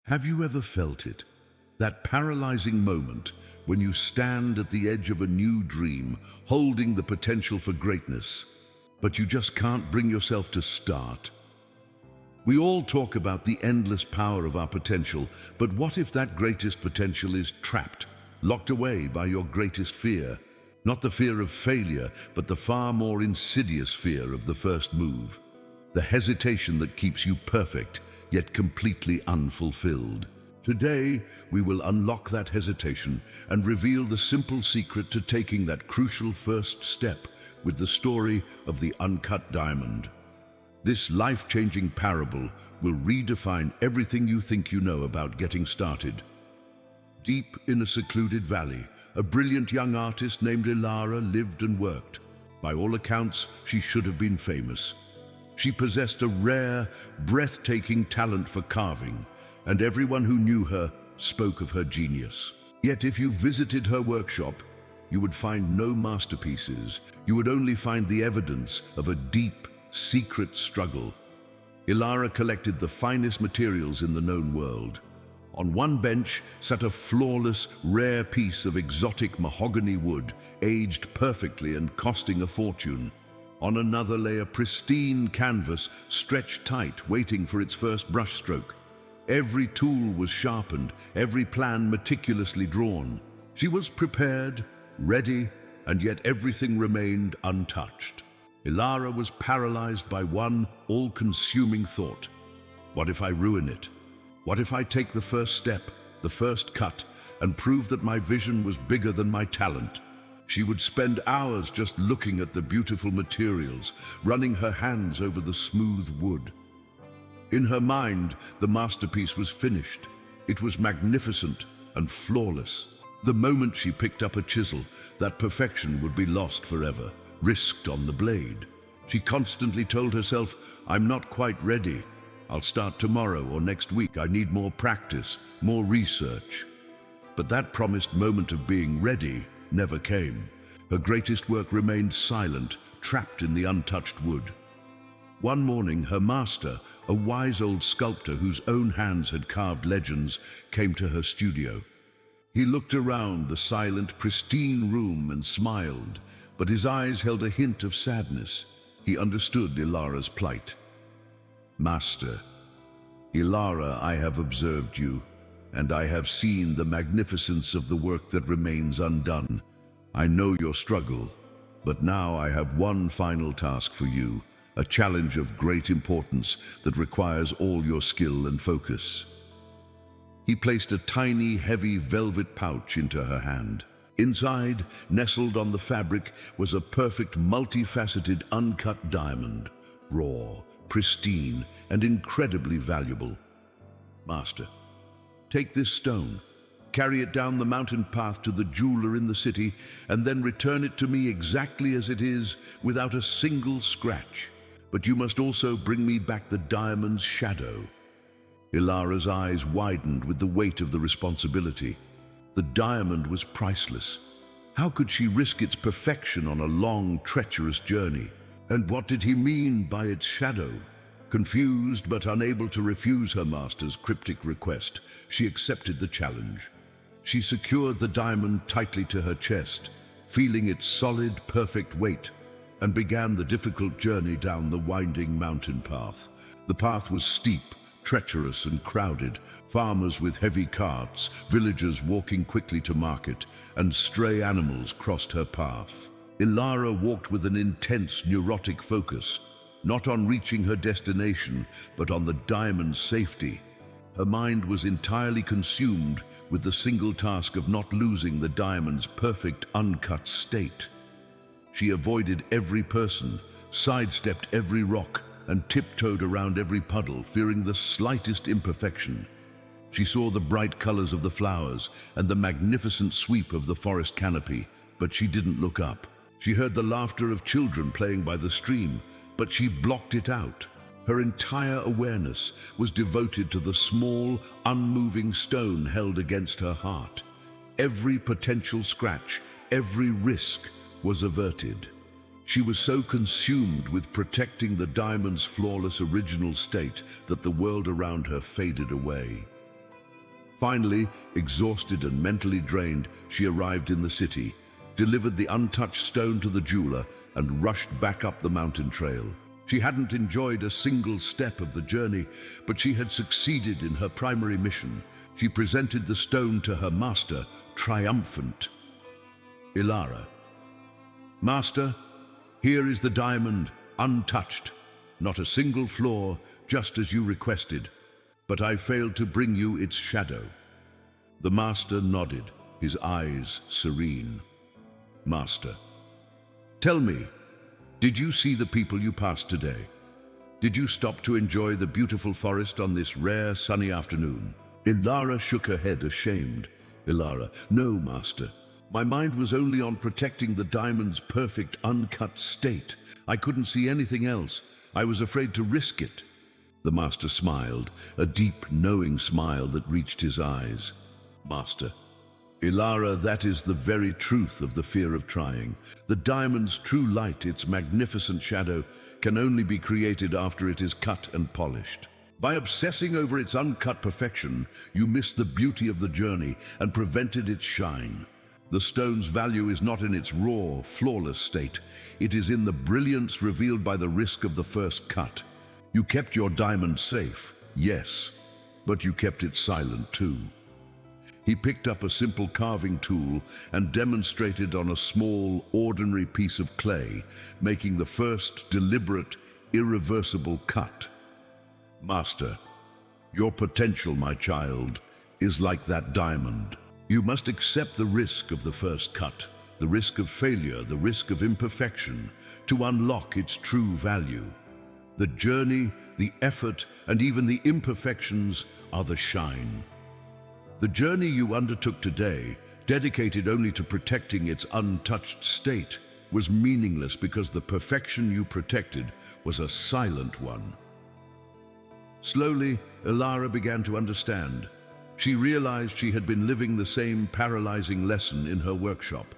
Have you ever felt it? That paralyzing moment when you stand at the edge of a new dream, holding the potential for greatness, but you just can't bring yourself to start. We all talk about the endless power of our potential, but what if that greatest potential is trapped, locked away by your greatest fear? Not the fear of failure, but the far more insidious fear of the first move. The hesitation that keeps you perfect, yet completely unfulfilled. Today, we will unlock that hesitation and reveal the simple secret to taking that crucial first step with the story of the Uncut Diamond. This life-changing parable will redefine everything you think you know about getting started. Deep in a secluded valley, a brilliant young artist named Ilara lived and worked. By all accounts, she should have been famous. She possessed a rare, breathtaking talent for carving, and everyone who knew her spoke of her genius. Yet if you visited her workshop, you would find no masterpieces. You would only find the evidence of a deep, secret struggle. Ilara collected the finest materials in the known world. On one bench sat a flawless, rare piece of exotic mahogany wood, aged perfectly and costing a fortune. On another lay a pristine canvas, stretched tight, waiting for its first brushstroke. Every tool was sharpened, every plan meticulously drawn. She was prepared, ready, and yet everything remained untouched. Ilara was paralyzed by one all-consuming thought. What if I ruin it? What if I take the first step, the first cut, and prove that my vision was bigger than my talent? She would spend hours just looking at the beautiful materials, running her hands over the smooth wood. In her mind, the masterpiece was finished. It was magnificent and flawless. The moment she picked up a chisel, that perfection would be lost forever, risked on the blade. She constantly told herself, "I'm not quite ready. I'll start tomorrow or next week. I need more practice, more research." But that promised moment of being ready never came. Her greatest work remained silent, trapped in the untouched wood. One morning, her master, a wise old sculptor whose own hands had carved legends, came to her studio. He looked around the silent, pristine room and smiled, but his eyes held a hint of sadness. He understood Ilara's plight. "Master, Ilara, I have observed you, and I have seen the magnificence of the work that remains undone. I know your struggle, but now I have one final task for you, a challenge of great importance that requires all your skill and focus." He placed a tiny, heavy velvet pouch into her hand. Inside, nestled on the fabric, was a perfect, multifaceted, uncut diamond, raw, pristine, and incredibly valuable. "Master, take this stone, carry it down the mountain path to the jeweler in the city, and then return it to me exactly as it is, without a single scratch. But you must also bring me back the diamond's shadow." Ilara's eyes widened with the weight of the responsibility. The diamond was priceless. How could she risk its perfection on a long, treacherous journey? And what did he mean by its shadow? Confused but unable to refuse her master's cryptic request, she accepted the challenge. She secured the diamond tightly to her chest, feeling its solid, perfect weight, and began the difficult journey down the winding mountain path. The path was steep, treacherous and crowded, farmers with heavy carts, villagers walking quickly to market, and stray animals crossed her path. Ilara walked with an intense, neurotic focus, not on reaching her destination, but on the diamond's safety. Her mind was entirely consumed with the single task of not losing the diamond's perfect, uncut state. She avoided every person, sidestepped every rock, and tiptoed around every puddle, fearing the slightest imperfection. She saw the bright colors of the flowers and the magnificent sweep of the forest canopy, but she didn't look up. She heard the laughter of children playing by the stream, but she blocked it out. Her entire awareness was devoted to the small, unmoving stone held against her heart. Every potential scratch, every risk was averted. She was so consumed with protecting the diamond's flawless original state that the world around her faded away. Finally, exhausted and mentally drained, she arrived in the city, delivered the untouched stone to the jeweler, and rushed back up the mountain trail. She hadn't enjoyed a single step of the journey, but she had succeeded in her primary mission. She presented the stone to her master, triumphant. Ilara. Master, here is the diamond, untouched. Not a single flaw, just as you requested. But I failed to bring you its shadow. The master nodded, his eyes serene. Master. Tell me, did you see the people you passed today? Did you stop to enjoy the beautiful forest on this rare sunny afternoon? Ilara shook her head, ashamed. Ilara, no, master. My mind was only on protecting the diamond's perfect, uncut state. I couldn't see anything else. I was afraid to risk it. The master smiled, a deep, knowing smile that reached his eyes. Master. Ilara, that is the very truth of the fear of trying. The diamond's true light, its magnificent shadow, can only be created after it is cut and polished. By obsessing over its uncut perfection, you miss the beauty of the journey and prevented its shine. The stone's value is not in its raw, flawless state. It is in the brilliance revealed by the risk of the first cut. You kept your diamond safe, yes, but you kept it silent too. He picked up a simple carving tool and demonstrated on a small, ordinary piece of clay, making the first deliberate, irreversible cut. Master, your potential, my child, is like that diamond. You must accept the risk of the first cut, the risk of failure, the risk of imperfection, to unlock its true value. The journey, the effort, and even the imperfections are the shine. The journey you undertook today, dedicated only to protecting its untouched state, was meaningless because the perfection you protected was a silent one. Slowly, Ilara began to understand. She realized she had been living the same paralyzing lesson in her workshop.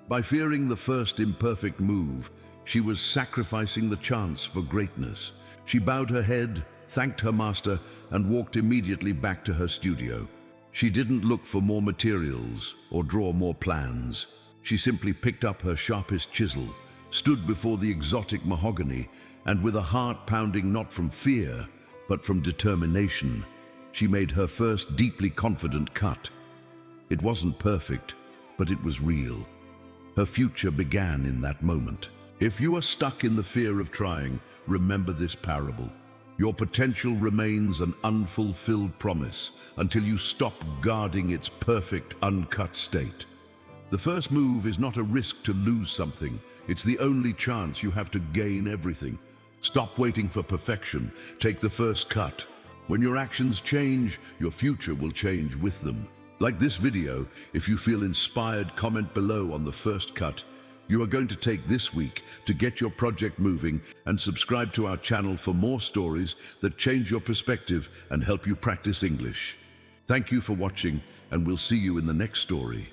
By fearing the first imperfect move, she was sacrificing the chance for greatness. She bowed her head, thanked her master, and walked immediately back to her studio. She didn't look for more materials or draw more plans. She simply picked up her sharpest chisel, stood before the exotic mahogany, and with a heart pounding not from fear, but from determination, she made her first deeply confident cut. It wasn't perfect, but it was real. Her future began in that moment. If you are stuck in the fear of trying, remember this parable. Your potential remains an unfulfilled promise until you stop guarding its perfect, uncut state. The first move is not a risk to lose something. It's the only chance you have to gain everything. Stop waiting for perfection. Take the first cut. When your actions change, your future will change with them. Like this video, if you feel inspired, comment below on the first cut you are going to take this week to get your project moving, and subscribe to our channel for more stories that change your perspective and help you practice English. Thank you for watching, and we'll see you in the next story.